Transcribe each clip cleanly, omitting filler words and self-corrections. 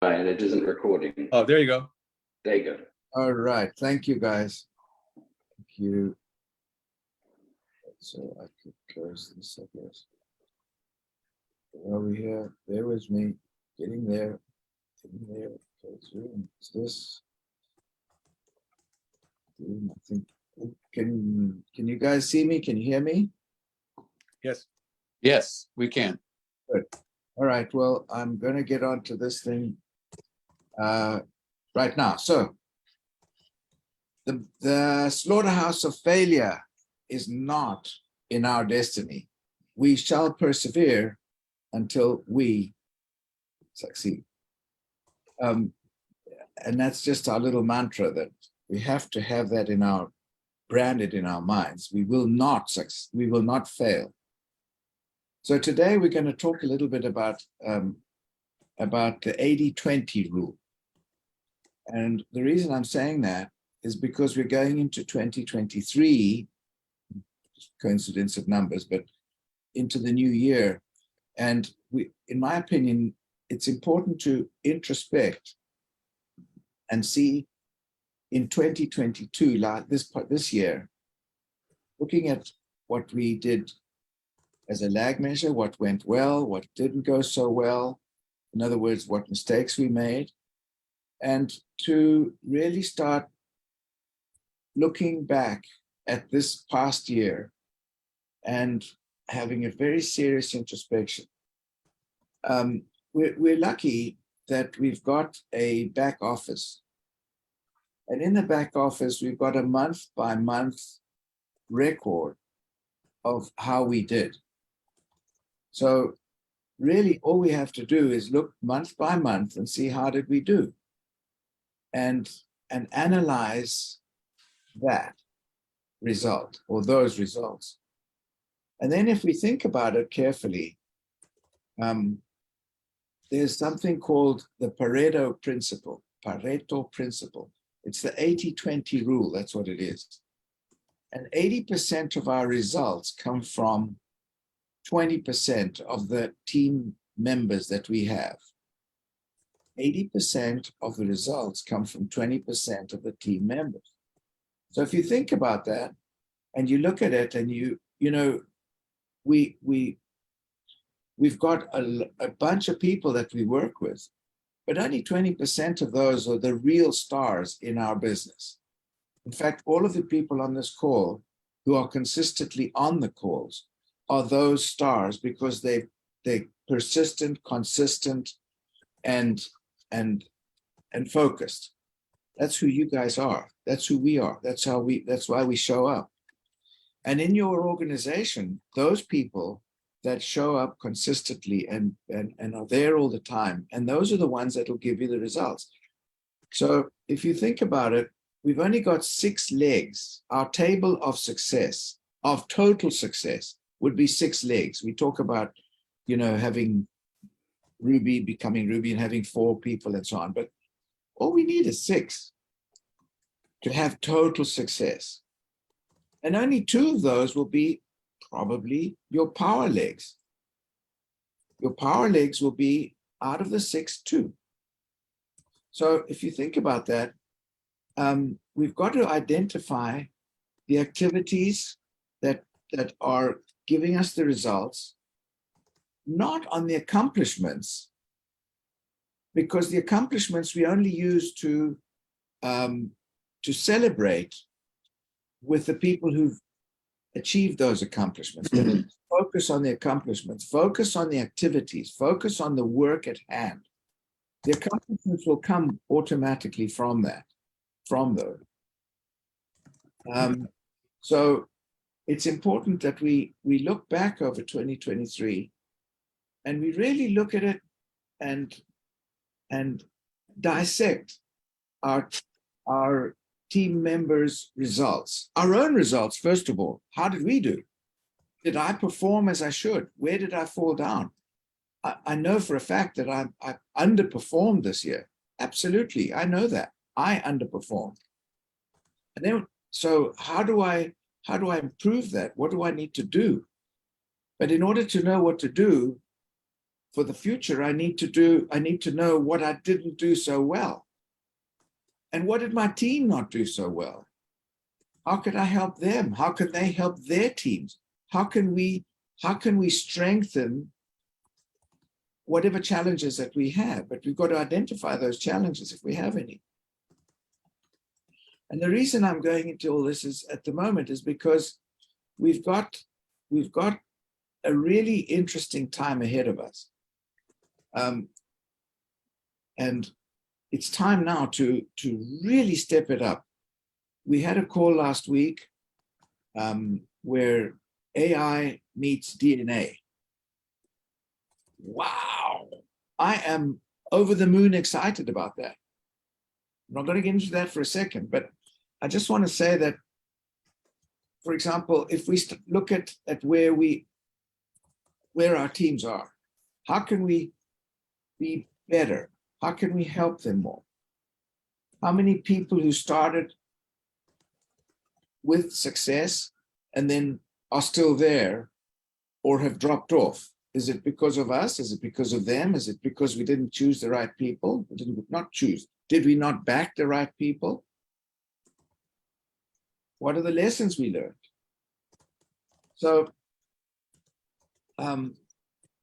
And it isn't recording. Oh, there you go. There you go. All right. Thank you, guys. Thank you. So I could close this, I guess. Where are we here? Bear with me. Getting there. Getting there. Okay, Zoom. Is this? Zoom, I think. Can you guys see me? Can you hear me? Yes. Yes, we can. All right. Well, I'm going to get onto this thing right now. So the slaughterhouse of failure is not in our destiny. We shall persevere until we succeed. And that's just our little mantra that we have to have that in our branded in our minds. We will not succeed. We will not fail. So today we're going to talk a little bit about the 80-20 rule. And the reason I'm saying that is because we're going into 2023, coincidence of numbers, but into the new year. And we, in my opinion, it's important to introspect and see in 2022, like this year, looking at what we did as a lag measure, what went well, what didn't go so well. In other words, what mistakes we made, and to really start looking back at this past year and having a very serious introspection. We're lucky that we've got a back office. And in the back office, we've got a month-by-month record of how we did. So really, all we have to do is look month by month and see how did we do, and analyze that result or those results. And then if we think about it carefully, there's something called the Pareto principle. It's the 80-20 rule, that's what it is. And 80% of our results come from 20% of the team members that we have. 80% of the results come from 20% of the team members. So if you think about that and you look at it and you know, we've got a bunch of people that we work with, but only 20% of those are the real stars in our business. In fact, all of the people on this call who are consistently on the calls are those stars because they're persistent, consistent, and focused. That's who you guys are. That's who we are. That's why we show up. And in your organization, those people that show up consistently and are there all the time, and those are the ones that will give you the results. So if you think about it, we've only got 6 legs. Our table of success, of total success, would be 6 legs. We talk about, having Ruby, becoming Ruby, and having 4 people and so on. But all we need is 6 to have total success. And only 2 of those will be probably your power legs. Your power legs will be out of the 6, 2. So if you think about that, we've got to identify the activities that are giving us the results, not on the accomplishments, because the accomplishments we only use to celebrate with the people who've achieved those accomplishments. Focus on the accomplishments, focus on the activities, focus on the work at hand. The accomplishments will come automatically from those. So it's important that we look back over 2023 and we really look at it and dissect our team members' results, our own results. First of all, how did we do? Did I perform as I should? Where did I fall down? I know for a fact that I underperformed this year. Absolutely, I know that I underperformed. And then, so how do I improve that? What do I need to do? But in order to know what to do, for the future, I need to know what I didn't do so well. And what did my team not do so well? How could I help them? How can they help their teams? How can we strengthen whatever challenges that we have? But we've got to identify those challenges if we have any. And the reason I'm going into all this is at the moment is because we've got a really interesting time ahead of us. And it's time now to really step it up. We had a call last week where AI meets DNA. Wow, I am over the moon excited about that. I'm not going to get into that for a second, but I just want to say that, for example, if we look at where our teams are, how can we be better? How can we help them more? How many people who started with success and then are still there or have dropped off? Is it because of us? Is it because of them? Is it because we didn't choose the right people? We did not choose. Did we not back the right people? What are the lessons we learned? So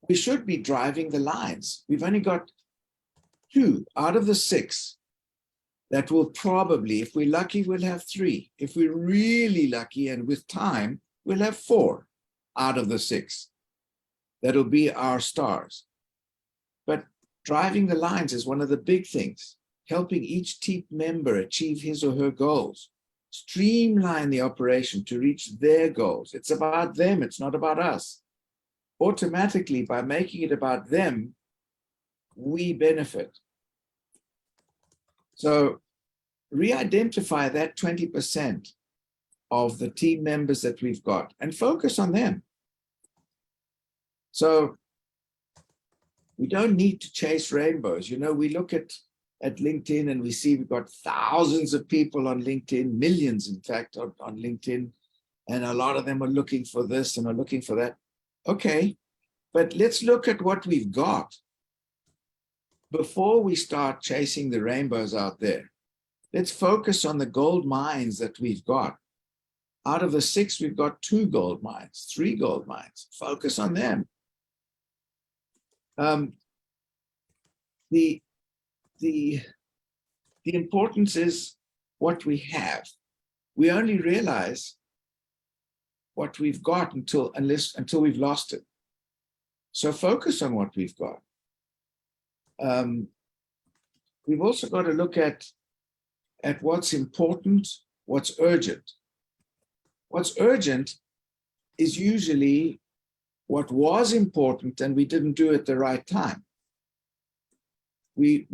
we should be driving the lines. We've only got 2 out of the 6 that will probably, if we're lucky, we'll have 3. If we're really lucky and with time, we'll have 4 out of the 6. That'll be our stars. But driving the lines is one of the big things, helping each team member achieve his or her goals, streamline the operation to reach their goals. It's about them, it's not about us. Automatically, by making it about them, we benefit. So re-identify that 20% of the team members that we've got and focus on them. So we don't need to chase rainbows. You know, we look at LinkedIn and we see we've got thousands of people on LinkedIn, millions, in fact, on LinkedIn. And a lot of them are looking for this and are looking for that. Okay, but let's look at what we've got before we start chasing the rainbows out there. Let's focus on the gold mines that we've got. Out of the 6, we've got 2 gold mines, 3 gold mines. Focus on them. The importance is what we have. We only realize what we've got until we've lost it. So focus on what we've got. We've also got to look at what's important, what's urgent. What's urgent is usually what was important and we didn't do at the right time. We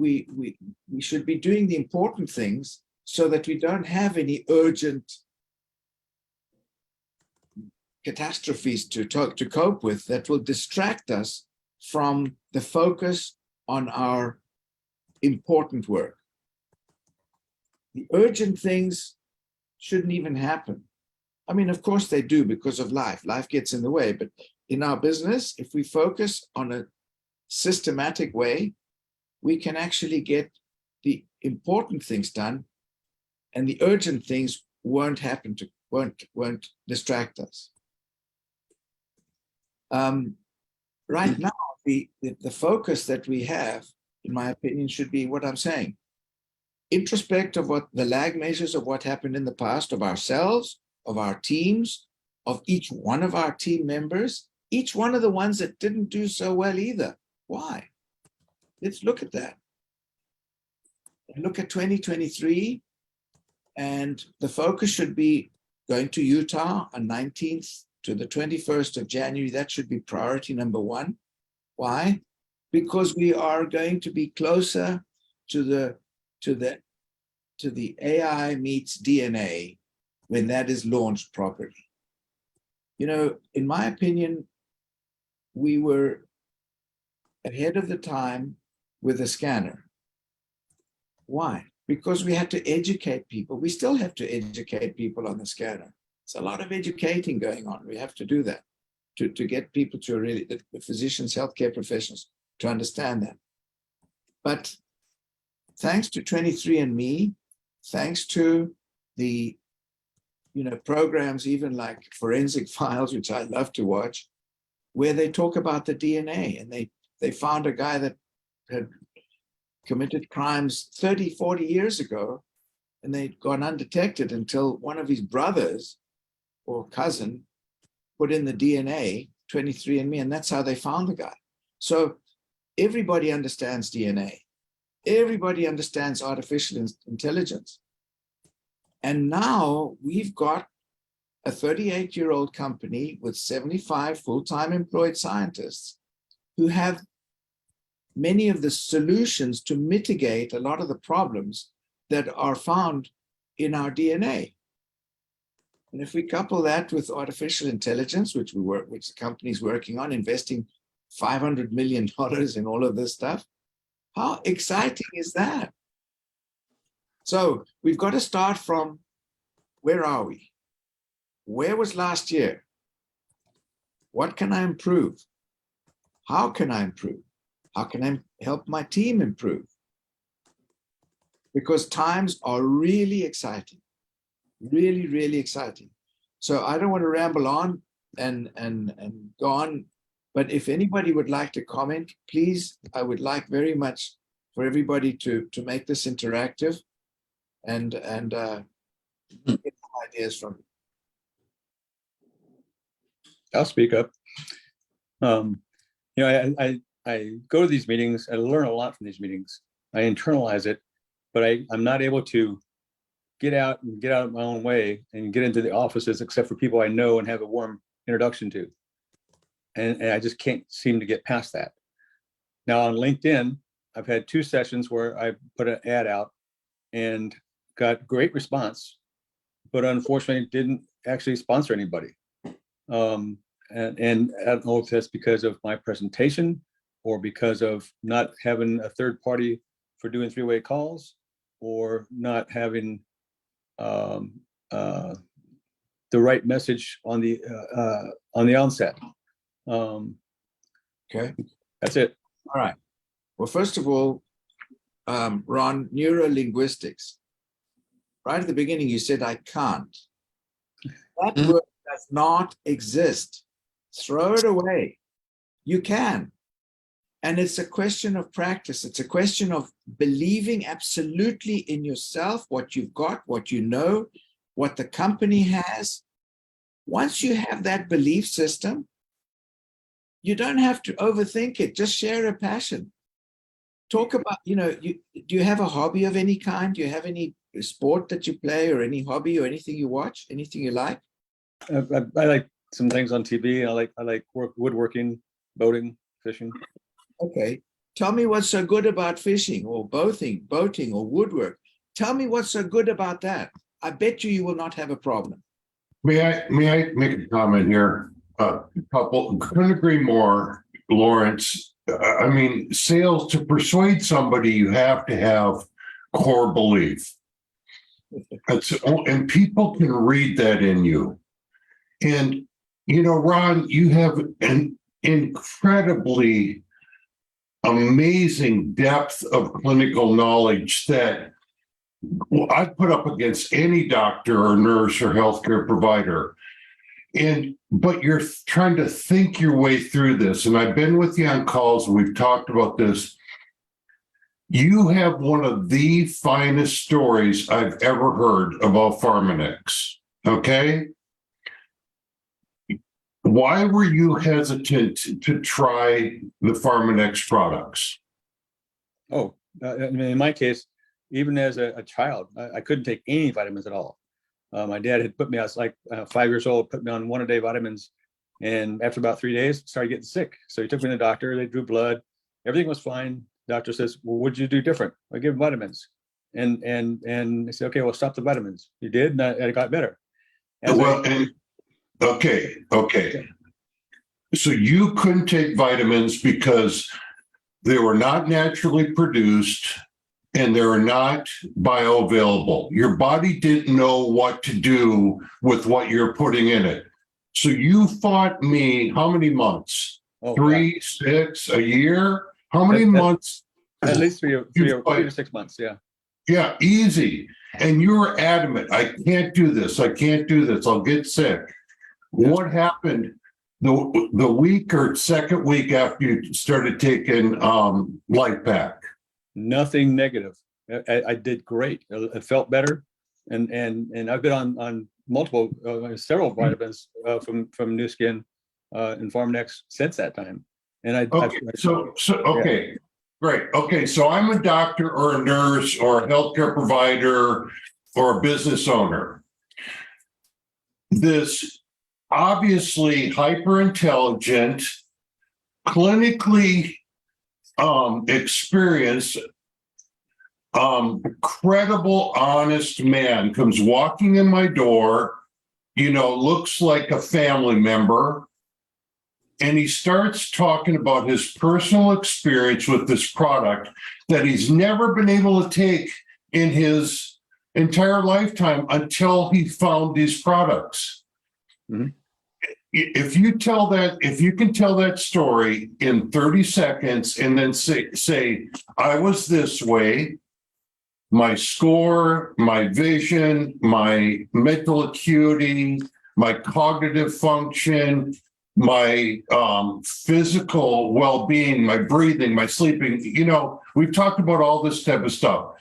should be doing the important things so that we don't have any urgent catastrophes to cope with that will distract us from the focus on our important work. The urgent things shouldn't even happen. I mean, of course they do because of life. Life gets in the way, but in our business, if we focus on a systematic way, we can actually get the important things done, and the urgent things won't distract us. Right now, the focus that we have, in my opinion, should be what I'm saying. Introspect of what the lag measures of what happened in the past, of ourselves, of our teams, of each one of our team members, each one of the ones that didn't do so well either. Why? Let's look at that. Look at 2023, and the focus should be going to Utah on 19th to the 21st of January. That should be priority number 1. Why? Because we are going to be closer to the AI meets DNA when that is launched properly. You know, in my opinion, we were ahead of the time with a scanner. Why? Because we had to educate people. We still have to educate people on the scanner. It's a lot of educating going on. We have to do that to get people to really, the physicians, healthcare professionals, to understand that. But thanks to 23andMe, thanks to the programs even like Forensic Files, which I love to watch, where they talk about the DNA, and they found a guy that had committed crimes 30, 40 years ago, and they'd gone undetected until one of his brothers or cousin put in the DNA, 23andMe, and that's how they found the guy. So everybody understands DNA. Everybody understands artificial intelligence. And now we've got a 38-year-old company with 75 full-time employed scientists who have many of the solutions to mitigate a lot of the problems that are found in our DNA. And if we couple that with artificial intelligence, which the company's working on, investing $500 million in all of this stuff, how exciting is that? So we've got to start from, where are we? Where was last year? What can I improve? How can I improve? How can I help my team improve? Because times are really exciting, really, really exciting. So I don't want to ramble on and go on, but if anybody would like to comment, please, I would like very much for everybody to make this interactive and get some ideas from you. I'll speak up. I go to these meetings. I learn a lot from these meetings. I internalize it, but I'm not able to get out of my own way and get into the offices except for people I know and have a warm introduction to. And I just can't seem to get past that. Now on LinkedIn, I've had 2 sessions where I put an ad out and got great response, but unfortunately didn't actually sponsor anybody. And I don't know if that's because of my presentation or because of not having a third party for doing 3-way calls, or not having the right message on the onset. Okay. That's it. All right. Well, first of all, Ron, neurolinguistics. Right at the beginning, you said, I can't. That word does not exist. Throw it away. You can. And it's a question of practice. It's a question of believing absolutely in yourself, what you've got, what you know, what the company has. Once you have that belief system, you don't have to overthink it. Just share a passion. Talk about, do you have a hobby of any kind? Do you have any sport that you play, or any hobby, or anything you watch, anything you like? I like some things on TV. I like woodworking, boating, fishing. Okay. Tell me what's so good about fishing or boating or woodwork. Tell me what's so good about that. I bet you will not have a problem. May I make a comment here? Couldn't agree more, Lawrence. I mean, sales, to persuade somebody, you have to have core belief. And people can read that in you. And, Ron, you have an incredibly amazing depth of clinical knowledge that I put up against any doctor or nurse or healthcare provider. But you're trying to think your way through this. And I've been with you on calls, and we've talked about this. You have one of the finest stories I've ever heard about Pharmanex. Okay? Why were you hesitant to try the Pharmanex products? Oh, in my case, even as a child, I couldn't take any vitamins at all. My dad had put me, I was like 5 years old, put me on 1-a-day vitamins. And after about 3 days, started getting sick. So he took me to the doctor, they drew blood, everything was fine. Doctor says, well, what'd you do different? I give him vitamins. And they said, okay, well, stop the vitamins. You did, and it got better. Okay. So you couldn't take vitamins because they were not naturally produced and they're not bioavailable. Your body didn't know what to do with what you're putting in it. So you fought me how many months? 3, 6, a year How many That- months? At least 3 Right. to 6 months, yeah. Yeah, easy. And you were adamant, I can't do this. I can't do this. I'll get sick. What happened the week or second week after you started taking Life Pack? Nothing negative. I did great. It felt better. And I've been on multiple, several vitamins from New Skin and PharmNex since that time. And Okay, okay, great. Okay, so I'm a doctor or a nurse or a healthcare provider or a business owner. This obviously hyper intelligent, clinically experienced, credible, honest man comes walking in my door, looks like a family member. And he starts talking about his personal experience with this product that he's never been able to take in his entire lifetime until he found these products. Mm-hmm. If you can tell that story in 30 seconds and then say, I was this way, my score, my vision, my mental acuity, my cognitive function, my physical well-being, my breathing, my sleeping, we've talked about all this type of stuff.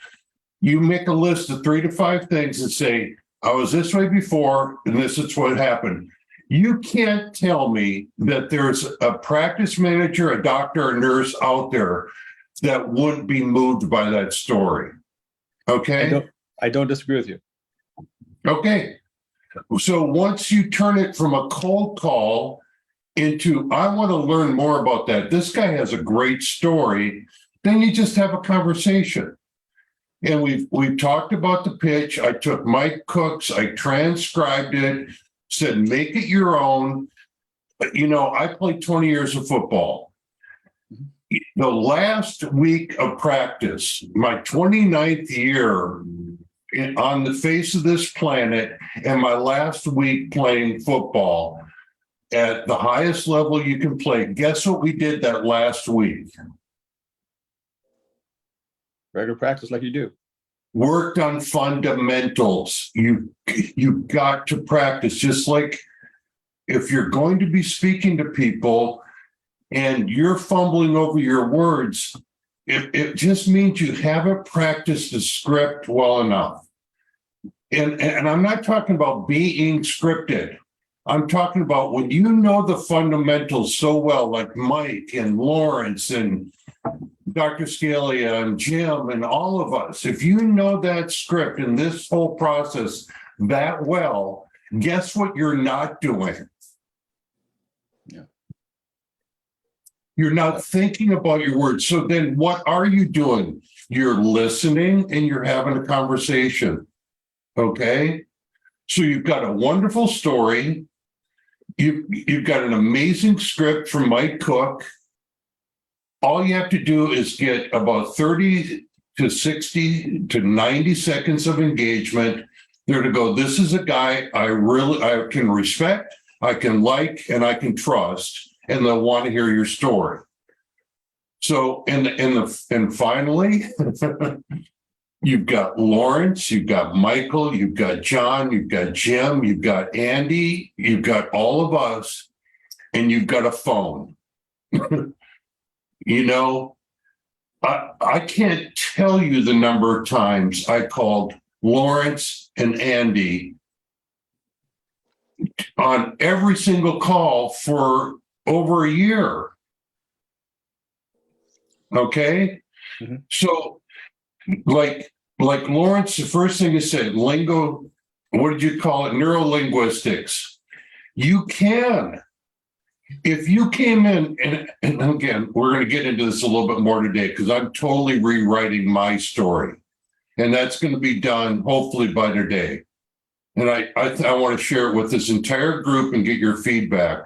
You make a list of 3 to 5 things and say, I was this way before, and this is what happened. You can't tell me that there's a practice manager, a doctor, a nurse out there that wouldn't be moved by that story. Okay? I don't disagree with you. Okay. So once you turn it from a cold call into, I want to learn more about that. This guy has a great story. Then you just have a conversation. And we've talked about the pitch. I took Mike Cook's, I transcribed it, said, make it your own. I played 20 years of football. The last week of practice, my 29th year on the face of this planet, and my last week playing football at the highest level you can play. Guess what we did that last week? Regular practice like you do. Worked on fundamentals. You got to practice, just like if you're going to be speaking to people and you're fumbling over your words, it just means you haven't practiced the script well enough. And I'm not talking about being scripted. I'm talking about when you know the fundamentals so well, like Mike and Lawrence and Dr. Scalia and Jim and all of us, if you know that script and this whole process that well, guess what you're not doing? Yeah. You're not thinking about your words. So then what are you doing? You're listening and you're having a conversation. Okay? So you've got a wonderful story. You've got an amazing script from Mike Cook. All you have to do is get about 30 to 60 to 90 seconds of engagement. They're to go, this is a guy I can respect, I can like, and I can trust, and they'll want to hear your story. So, and finally, you've got Lawrence, you've got Michael, you've got John, you've got Jim, you've got Andy, you've got all of us, and you've got a phone. I can't tell you the number of times I called Lawrence and Andy on every single call for over a year. Okay? Mm-hmm. So like Lawrence, the first thing he said, lingo, what did you call it? Neurolinguistics. You can. If you came in, and again, we're going to get into this a little bit more today because I'm totally rewriting my story. And that's going to be done hopefully by today. And I want to share it with this entire group and get your feedback.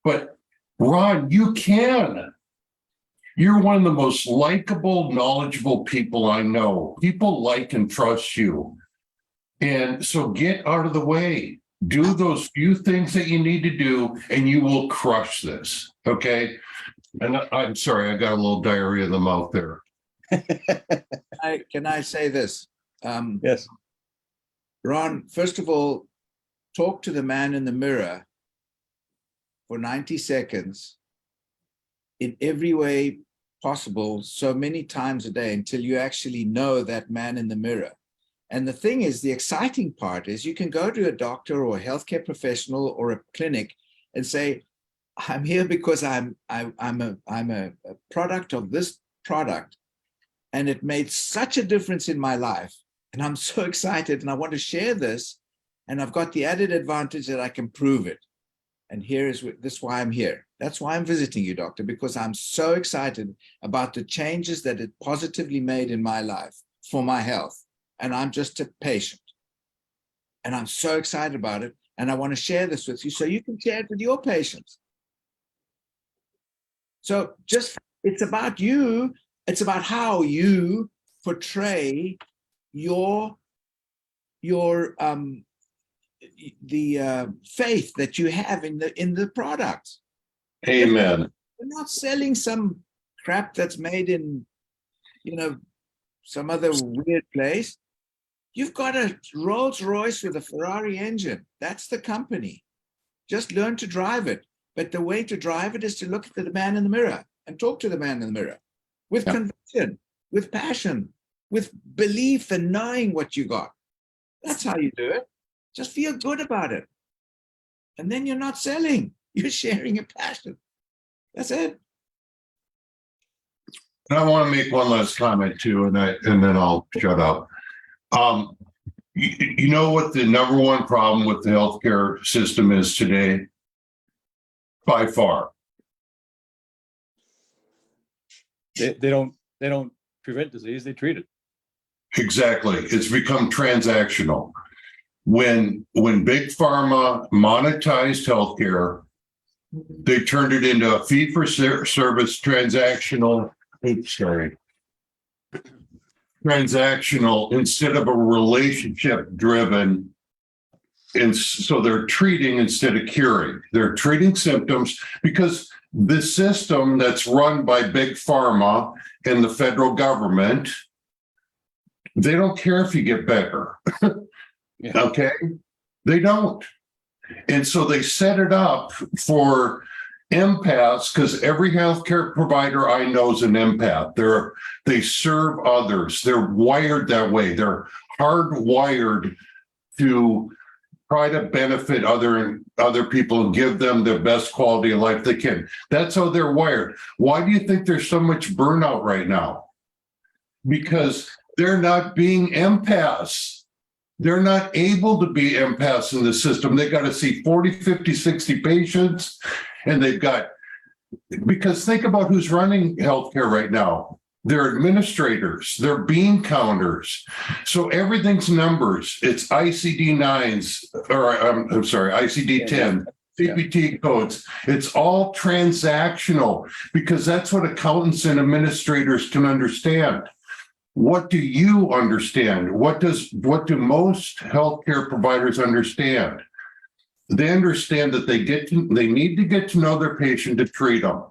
But Ron, you can. You're one of the most likable, knowledgeable people I know. People like and trust you. And so get out of the way. Do those few things that you need to do, and you will crush this. Okay. And I'm sorry, I got a little diarrhea in the mouth there. Can I say this? Yes. Ron, first of all, talk to the man in the mirror for 90 seconds in every way possible, so many times a day until you actually know that man in the mirror. And the thing is, the exciting part is you can go to a doctor or a healthcare professional or a clinic and say, I'm here because I'm a product of this product, and it made such a difference in my life. And I'm so excited and I want to share this. And I've got the added advantage that I can prove it. And this is why I'm here. That's why I'm visiting you, doctor, because I'm so excited about the changes that it positively made in my life for my health. And I'm just a patient. And I'm so excited about it. And I want to share this with you so you can share it with your patients. So it's about you. It's about how you portray the faith that you have in the product. Amen. We're not selling some crap that's made in, some other weird place. You've got a Rolls Royce with a Ferrari engine. That's the company. Just learn to drive it. But the way to drive it is to look at the man in the mirror and talk to the man in the mirror with conviction, with passion, with belief and knowing what you got. That's how you do it. Just feel good about it. And then you're not selling. You're sharing a passion. That's it. And I want to make one last comment too, and then I'll shut up. You know what the number one problem with the healthcare system is today? By far. They don't prevent disease, they treat it. Exactly. It's become transactional. When Big Pharma monetized healthcare, they turned it into a fee-for-service transactional instead of a relationship driven. And so they're treating instead of curing. They're treating symptoms because the system that's run by Big Pharma and the federal government, they don't care if you get better. Yeah. Okay? They don't. And so they set it up for empaths, because every healthcare provider I know is an empath. They serve others. They're wired that way. They're hardwired to try to benefit other people and give them the best quality of life they can. That's how they're wired. Why do you think there's so much burnout right now? Because they're not being empaths. They're not able to be empaths in the system. They got to see 40, 50, 60 patients, and because think about who's running healthcare right now. They're administrators, they're bean counters. So everything's numbers. It's ICD-9s, or I'm sorry, ICD-10, CPT codes. It's all transactional because that's what accountants and administrators can understand. What do you understand? What do most healthcare providers understand? They understand that they need to get to know their patient to treat them,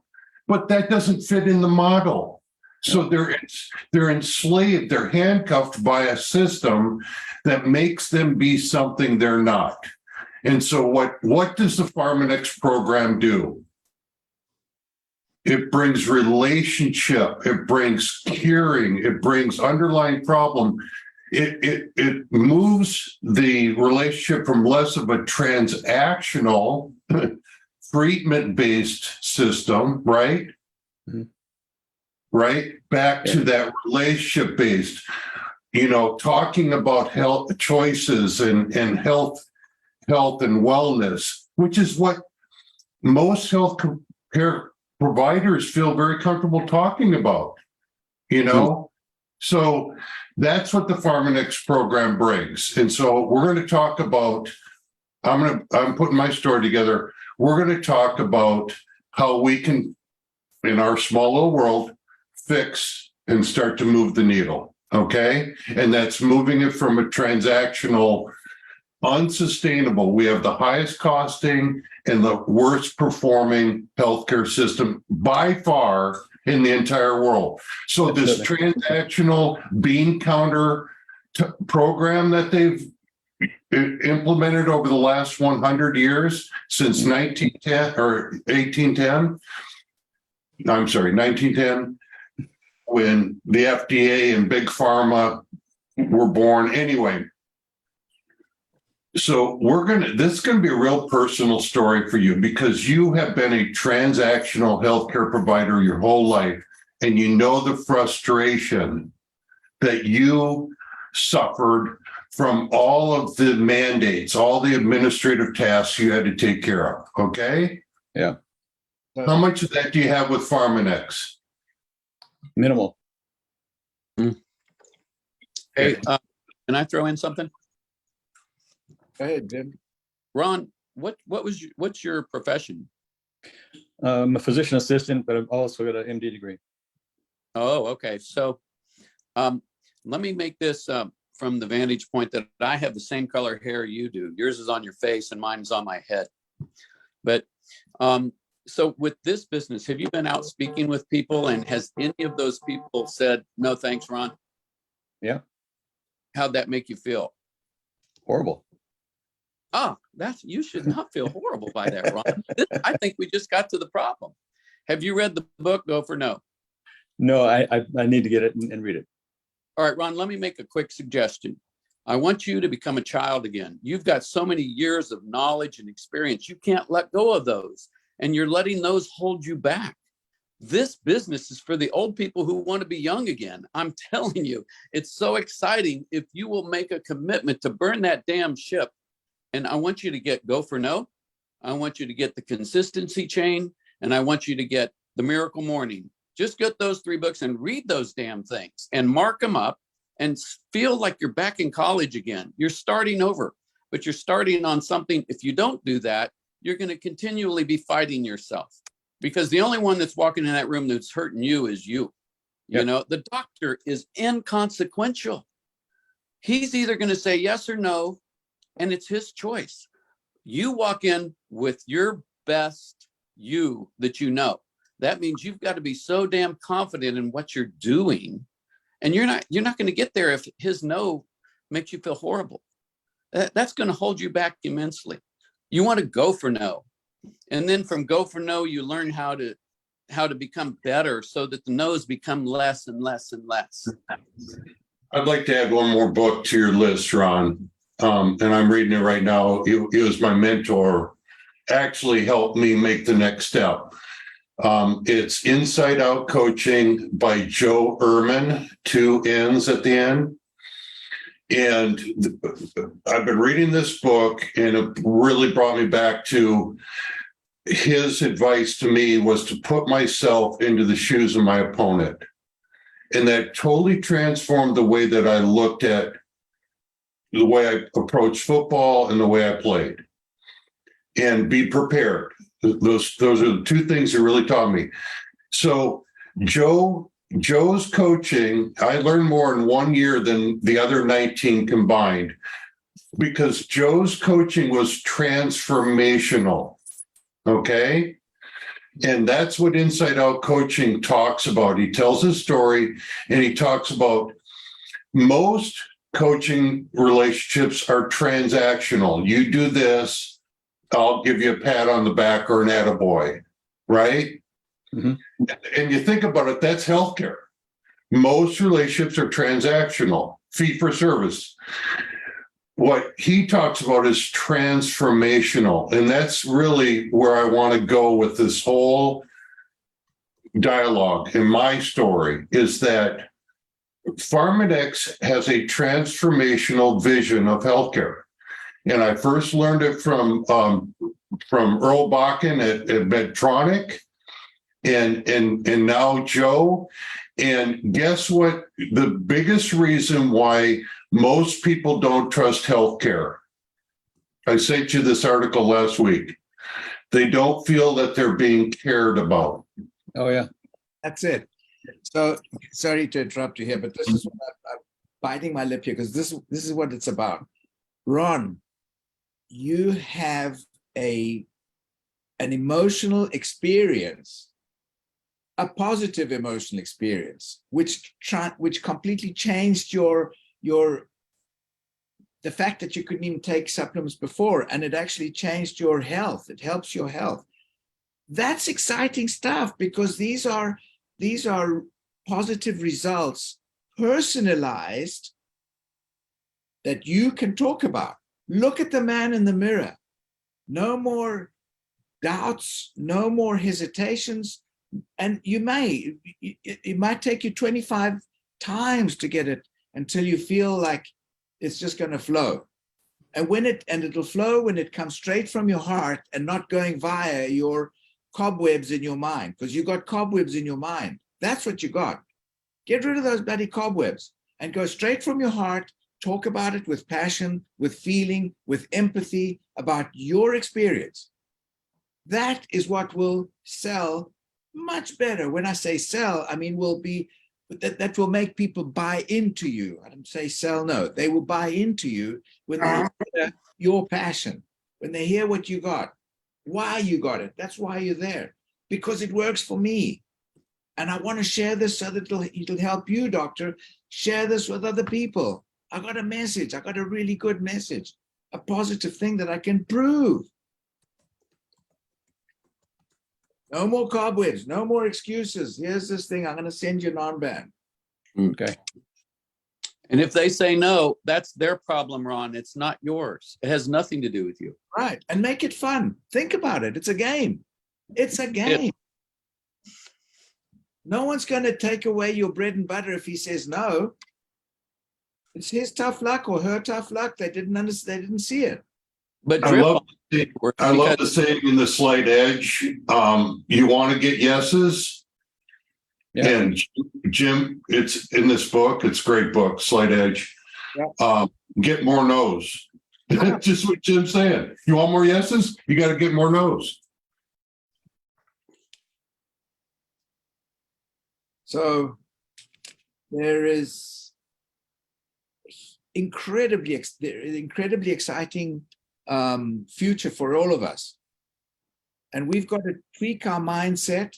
but that doesn't fit in the model. So they're enslaved, they're handcuffed by a system that makes them be something they're not. And so what does the PharmaNext program do? It brings relationship, it brings curing, it brings underlying problem. It moves the relationship from less of a transactional treatment-based system, right? Mm-hmm. Right? Back to that relationship-based, talking about health choices and health and wellness, which is what most health care providers feel very comfortable talking about, Mm-hmm. So that's what the PharmaNext program brings. And so we're going to talk about, I'm putting my story together. We're going to talk about how we can, in our small little world, fix and start to move the needle. Okay. And that's moving it from a transactional unsustainable. We have the highest costing and the worst performing healthcare system by far in the entire world. So this transactional bean counter program that they've implemented over the last 100 years, since 1910 or 1810, I'm sorry, 1910, when the FDA and Big Pharma were born. Anyway, so this is going to be a real personal story for you, because you have been a transactional healthcare provider your whole life, and you know the frustration that you suffered from all of the mandates, all the administrative tasks you had to take care of. Okay. Yeah. How much of that do you have with Pharmanex? Minimal. Hey, can I throw in something? Go ahead, Jim. Ron, what's your profession? I'm a physician assistant, but I've also got an MD degree. Oh, okay. So let me make this from the vantage point that I have the same color hair you do. Yours is on your face and mine is on my head. But so with this business, have you been out speaking with people, and has any of those people said, no, thanks, Ron? Yeah. How'd that make you feel? Horrible. You should not feel horrible by that, Ron. I think we just got to the problem. Have you read the book, Go for No? No, I need to get it and read it. All right, Ron, let me make a quick suggestion. I want you to become a child again. You've got so many years of knowledge and experience. You can't let go of those, and you're letting those hold you back. This business is for the old people who want to be young again. I'm telling you, it's so exciting if you will make a commitment to burn that damn ship. And I want you to get Go for No. I want you to get the Consistency Chain, and I want you to get the Miracle Morning. Just get those 3 books and read those damn things and mark them up and feel like you're back in college again. You're starting over, but you're starting on something. If you don't do that, you're going to continually be fighting yourself, because the only one that's walking in that room that's hurting you is you. Yep. You know, the doctor is inconsequential. He's either going to say yes or no, and it's his choice. You walk in with your best you that you know. That means you've got to be so damn confident in what you're doing. And you're not going to get there if his no makes you feel horrible. That's going to hold you back immensely. You want to go for no. And then from Go for No, you learn how to become better, so that the no's become less and less and less. I'd like to add one more book to your list, Ron. And I'm reading it right now. He was my mentor, actually helped me make the next step. It's Inside Out Coaching by Joe Ehrman, 2 N's at the end. And I've been reading this book, and it really brought me back to his advice to me was to put myself into the shoes of my opponent. And that totally transformed the way that I looked at the way I approached football and the way I played. And be prepared. Those are the 2 things that really taught me. So Joe's coaching, I learned more in 1 year than the other 19 combined, because Joe's coaching was transformational. Okay. And that's what Inside Out Coaching talks about. He tells his story, and he talks about most coaching relationships are transactional. You do this, I'll give you a pat on the back or an attaboy, right? Mm-hmm. And you think about it, that's healthcare. Most relationships are transactional, fee for service. What he talks about is transformational. And that's really where I want to go with this whole dialogue. And my story is that Pharmanex has a transformational vision of healthcare. And I first learned it from Earl Bakken at Medtronic, and now Joe. And guess what? The biggest reason why most people don't trust healthcare, I sent you this article last week. They don't feel that they're being cared about. Oh, yeah. That's it. So sorry to interrupt you here, but this is what I'm biting my lip here, because this is what it's about. Ron, you have an emotional experience, a positive emotional experience, which completely changed the fact that you couldn't even take supplements before, and it actually changed your health. It helps your health. That's exciting stuff, because these are positive results, personalized, that you can talk about. Look at the man in the mirror. No more doubts, no more hesitations. And it might take you 25 times to get it until you feel like it's just going to flow. And it'll flow when it comes straight from your heart and not going via your cobwebs in your mind, because you got cobwebs in your mind. That's what you got. Get rid of those bloody cobwebs and go straight from your heart. Talk about it with passion, with feeling, with empathy about your experience. That is what will sell much better. When I say sell, I mean that will make people buy into you. I don't say sell, no. They will buy into you when they hear your passion, when they hear what you got, why you got it. That's why you're there, because it works for me. And I want to share this so that it'll help you, doctor. Share this with other people. I got a message. I got a really good message, a positive thing that I can prove. No more cobwebs, no more excuses. Here's this thing. I'm going to send you non-ban. Okay. And if they say no, that's their problem, Ron. It's not yours. It has nothing to do with you. Right. And make it fun. Think about it. It's a game. It's a game. No one's going to take away your bread and butter if he says no. It's his tough luck or her tough luck. They didn't understand. They didn't see it. But I love the because saying in the Slight Edge, you want to get yeses? Yeah. And Jim, it's in this book, it's a great book, Slight Edge. Get more no's. Just what Jim's saying. You want more yeses? You got to get more no's. So there is incredibly exciting future for all of us. And we've got to tweak our mindset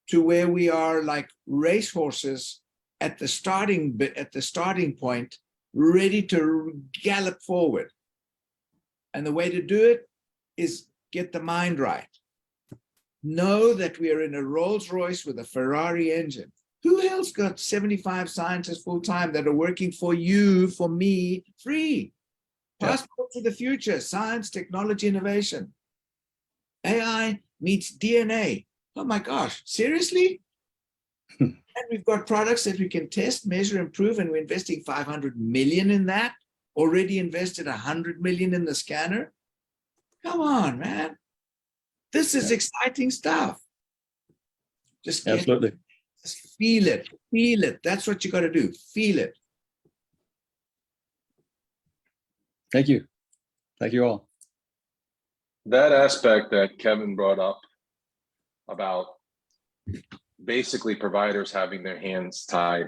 to where we are like racehorses at the starting point, ready to gallop forward. And the way to do it is get the mind right. Know that we are in a Rolls Royce with a Ferrari engine. Who else got 75 scientists full time that are working for you, for me, free? Passport to the future, science, technology, innovation. AI meets DNA. Oh my gosh, seriously? And we've got products that we can test, measure, improve, and we're investing 500 million in that. Already invested 100 million in the scanner. Come on, man. This is exciting stuff. Just Absolutely. Just feel it. Feel it. That's what you got to do. Feel it. Thank you. Thank you all. That aspect that Kevin brought up about basically providers having their hands tied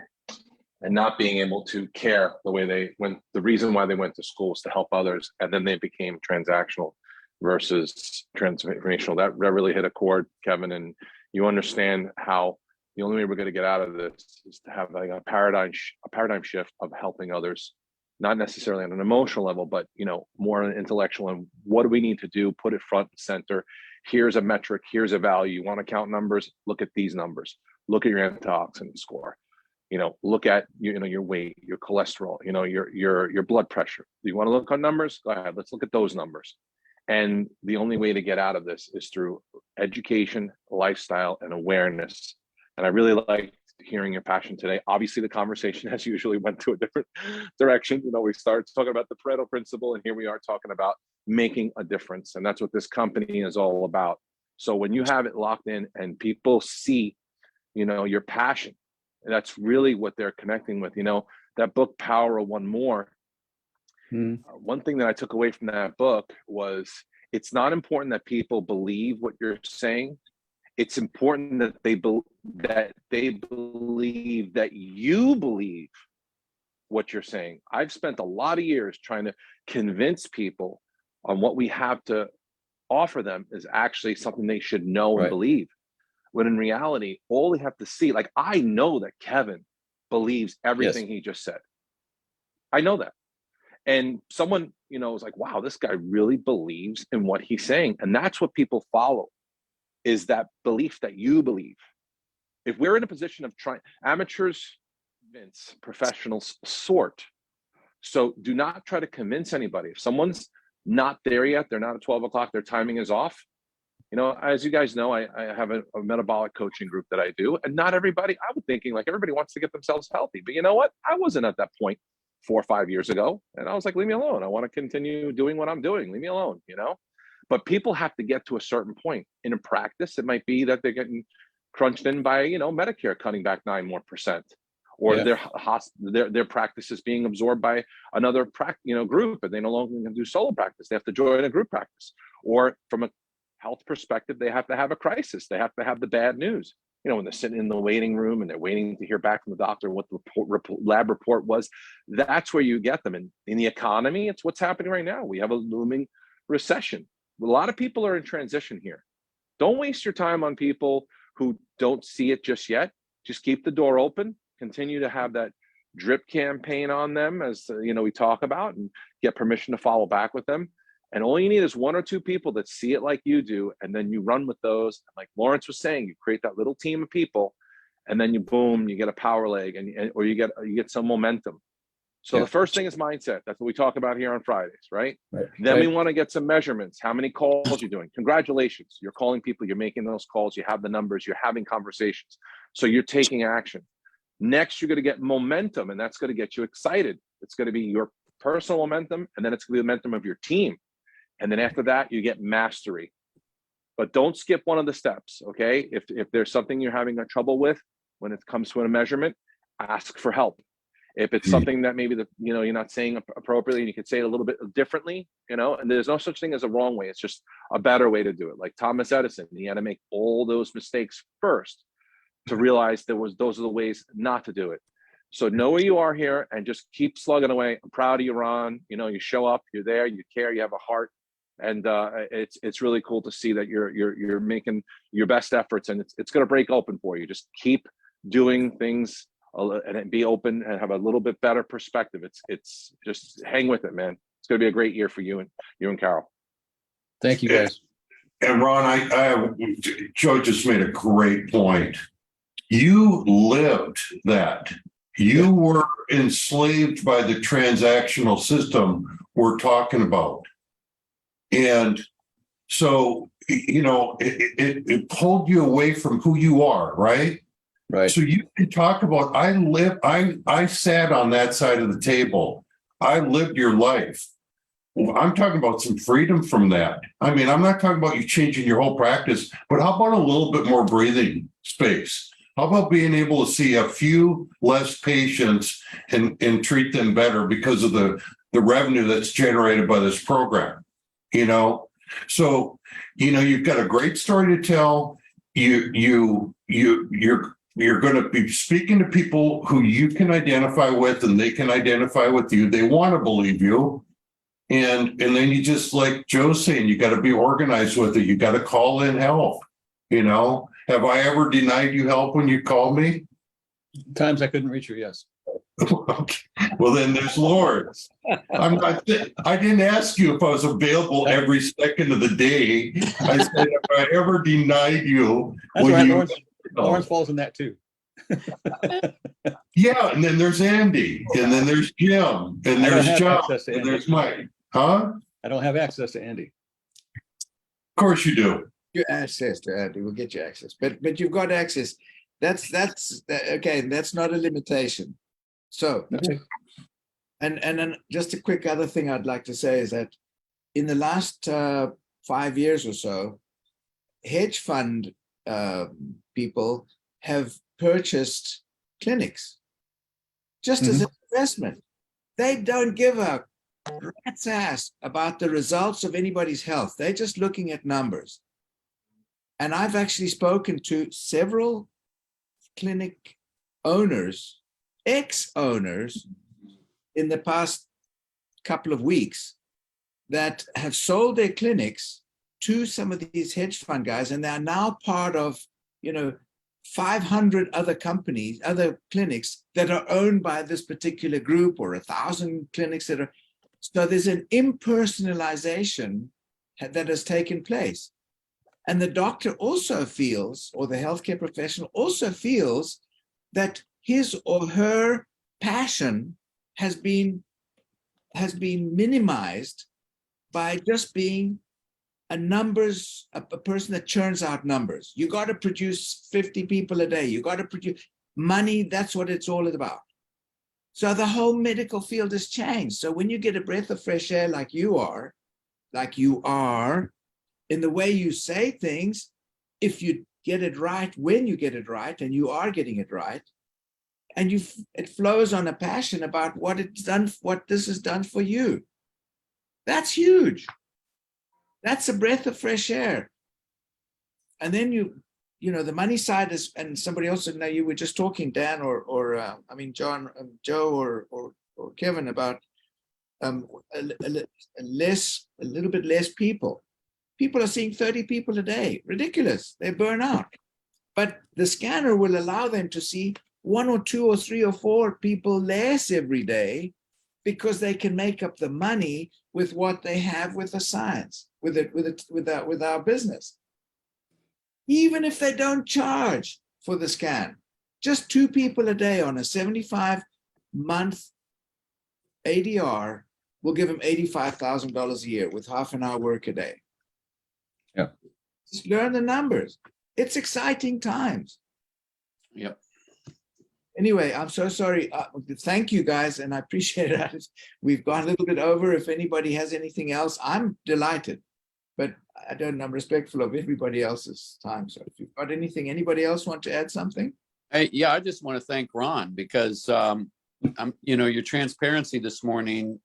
and not being able to care the way they went. The reason why they went to school was to help others, and then they became transactional versus transformational. That really hit a chord, Kevin, and you understand how the only way we're going to get out of this is to have like a paradigm shift of helping others, not necessarily on an emotional level, but more on an intellectual. And what do we need to do? Put it front and center. Here's a metric. Here's a value. You want to count numbers? Look at these numbers. Look at your antioxidant score. Look at your weight, your cholesterol. Your blood pressure. Do you want to look on numbers? Go ahead. Let's look at those numbers. And the only way to get out of this is through education, lifestyle, and awareness. And I really liked hearing your passion today. Obviously, the conversation as usually went to a different direction. We started talking about the Pareto principle, and here we are talking about making a difference. And that's what this company is all about. So when you have it locked in and people see, your passion, that's really what they're connecting with. That book, Power of One More. One thing that I took away from that book was it's not important that people believe what you're saying. It's important that they believe that you believe what you're saying. I've spent a lot of years trying to convince people on what we have to offer them is actually something they should know and Right. believe. When in reality, all they have to see, like I know that Kevin believes everything he just said. I know that. And someone, is like, wow, this guy really believes in what he's saying. And that's what people follow, is that belief that you believe. If we're in a position of trying, amateurs convince, professionals sort. So do not try to convince anybody. If someone's not there yet, they're not at 12 o'clock, their timing is off. As you guys know, I have a metabolic coaching group that I do, and not everybody, I was thinking like everybody wants to get themselves healthy. But you know what? I wasn't at that point 4 or 5 years ago. And I was like, leave me alone. I want to continue doing what I'm doing. Leave me alone, But people have to get to a certain point. In practice, it might be that they're getting crunched in by, Medicare cutting back 9% more, or their practice is being absorbed by another group, and they no longer can do solo practice. They have to join a group practice. Or from a health perspective, they have to have a crisis. They have to have the bad news. When they're sitting in the waiting room and they're waiting to hear back from the doctor what the lab report was, that's where you get them. And in the economy, it's what's happening right now. We have a looming recession. A lot of people are in transition here. Don't waste your time on people who don't see it just yet. Just keep the door open. Continue to have that drip campaign on them, as we talk about, and get permission to follow back with them. And all you need is 1 or 2 people that see it like you do, and then you run with those. Like Lawrence was saying, you create that little team of people, and then you get a power leg, or you get some momentum. So Yeah. the first thing is mindset. That's what we talk about here on Fridays, right? Right. Then Right. we want to get some measurements. How many calls you're doing? Congratulations, you're calling people. You're making those calls. You have the numbers. You're having conversations. So you're taking action. Next, you're going to get momentum, and that's going to get you excited. It's going to be your personal momentum, and then it's going to be the momentum of your team. And then after that, you get mastery. But don't skip one of the steps, okay? If there's something you're having trouble with when it comes to a measurement, ask for help. If it's something that maybe you're not saying appropriately, and you could say it a little bit differently, and there's no such thing as a wrong way. It's just a better way to do it. Like Thomas Edison, he had to make all those mistakes first to realize those are the ways not to do it. So know where you are here and just keep slugging away. I'm proud of you, Ron. You show up, you're there, you care, you have a heart. And it's really cool to see that you're making your best efforts, and it's going to break open for you. Just keep doing things and be open and have a little bit better perspective. It's just hang with it, man. It's going to be a great year for you and Carol. Thank you, guys. And Ron, Joe just made a great point. You lived that. You were enslaved by the transactional system we're talking about. And so, it pulled you away from who you are, right? Right. So you can talk about, I sat on that side of the table. I lived your life. Well, I'm talking about some freedom from that. I mean, I'm not talking about you changing your whole practice, but how about a little bit more breathing space? How about being able to see a few less patients and treat them better because of the revenue that's generated by this program? So you've got a great story to tell. You're going to be speaking to people who you can identify with, and they can identify with you. They want to believe you. And then you just, like Joe's saying, you got to be organized with it. You got to call in help. Have I ever denied you help when you called me? Times I couldn't reach you, yes. Okay. Well, then there's Lawrence. I didn't ask you if I was available every second of the day. I said, if I ever denied you, That's will right. you? Lawrence falls in that too. Yeah, and then there's Andy, and then there's Jim, and I don't there's have John, access to and Andy. there's Mike. Huh? I don't have access to Andy. Of course you do. Your access to Andy, we'll get you access, but you've got access. That's okay. That's not a limitation. So, Okay. and then just a quick other thing I'd like to say is that in the last 5 years or so, hedge fund people have purchased clinics just as an investment. They don't give a rat's ass about the results of anybody's health. They're just looking at numbers. And I've actually spoken to several clinic owners, ex-owners, in the past couple of weeks that have sold their clinics to some of these hedge fund guys, and they are now part of, 500 other companies, other clinics that are owned by this particular group, or 1,000 clinics that are. So there's an impersonalization that has taken place. And the doctor also feels, or the healthcare professional also feels, that his or her passion has been minimized by just being a person that churns out numbers. You got to produce 50 people a day. You got to produce money. That's what it's all about. So the whole medical field has changed. So when you get a breath of fresh air like you are, in the way you say things, if you get it right, when you get it right, and you are getting it right, and it flows on a passion about what this has done for you. That's huge. That's a breath of fresh air. And then the money side is, and somebody else said, now you were just talking, Dan, John, Joe, or Kevin, about a little bit less people. People are seeing 30 people a day. Ridiculous. They burn out. But the scanner will allow them to see 1 or 2 or 3 or 4 people less every day, because they can make up the money with what they have with the science, with our business. Even if they don't charge for the scan, just 2 people a day on a 75-month ADR will give them $85,000 a year with half an hour work a day. Yeah. Just learn the numbers. It's exciting times. Yep. Anyway, I'm so sorry. Thank you guys, and I appreciate it. We've gone a little bit over. If anybody has anything else, I'm delighted, but I'm respectful of everybody else's time. So if you've got anything, anybody else want to add something? Hey, yeah, I just want to thank Ron, because your transparency this morning,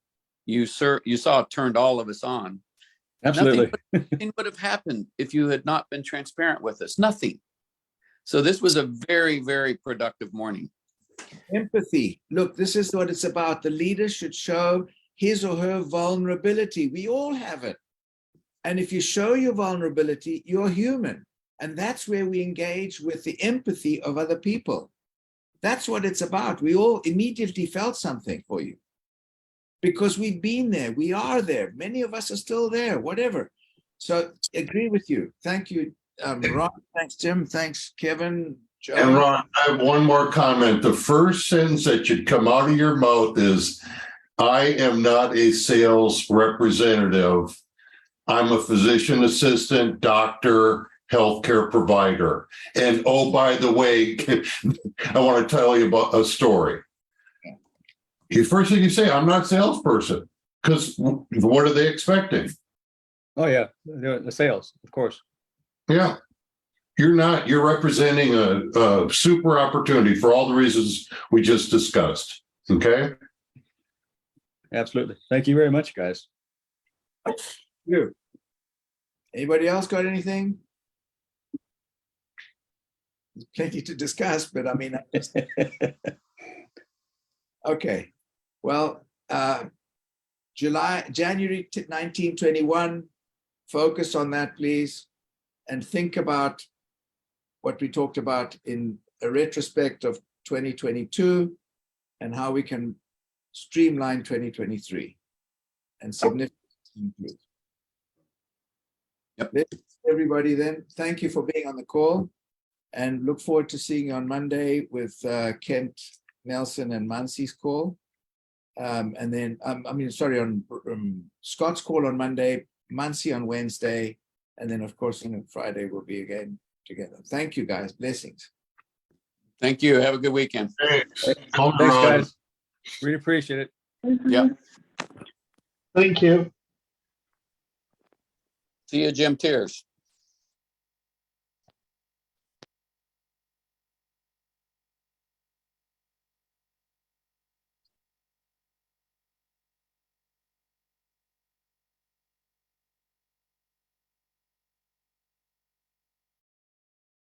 you saw it turned all of us on. Absolutely. Nothing would have happened if you had not been transparent with us. Nothing. So this was a very, very productive morning. Empathy. Look, this is what it's about. The leader should show his or her vulnerability. We all have it. And if you show your vulnerability, you're human. And that's where we engage with the empathy of other people. That's what it's about. We all immediately felt something for you, because we've been there. We are there. Many of us are still there, whatever. So agree with you. Thank you, Ron. Thanks, Tim. Thanks, Kevin. Joe. And Ron, I have one more comment. The first sentence that should come out of your mouth is, I am not a sales representative. I'm a physician assistant, doctor, healthcare provider. And oh, by the way, I want to tell you about a story. The first thing you say, I'm not a salesperson, because what are they expecting? Oh yeah, the sales, of course. Yeah. You're representing a super opportunity for all the reasons we just discussed. Okay. Absolutely. Thank you very much, guys. You. Anybody else got anything? There's plenty to discuss, but okay. Well, January 1921, focus on that, please, and think about what we talked about in a retrospect of 2022 and how we can streamline 2023 and significantly improve. Yep. Everybody, then, thank you for being on the call, and look forward to seeing you on Monday with Kent, Nelson, and Mansi's call. And then, on Scott's call on Monday, Mansi on Wednesday, and then, of course, on Friday, we'll be again together. Thank you, guys. Blessings. Thank you. Have a good weekend. Thanks. Thanks, guys. Really appreciate it. Yep. Thank you. See you, Jim Tears.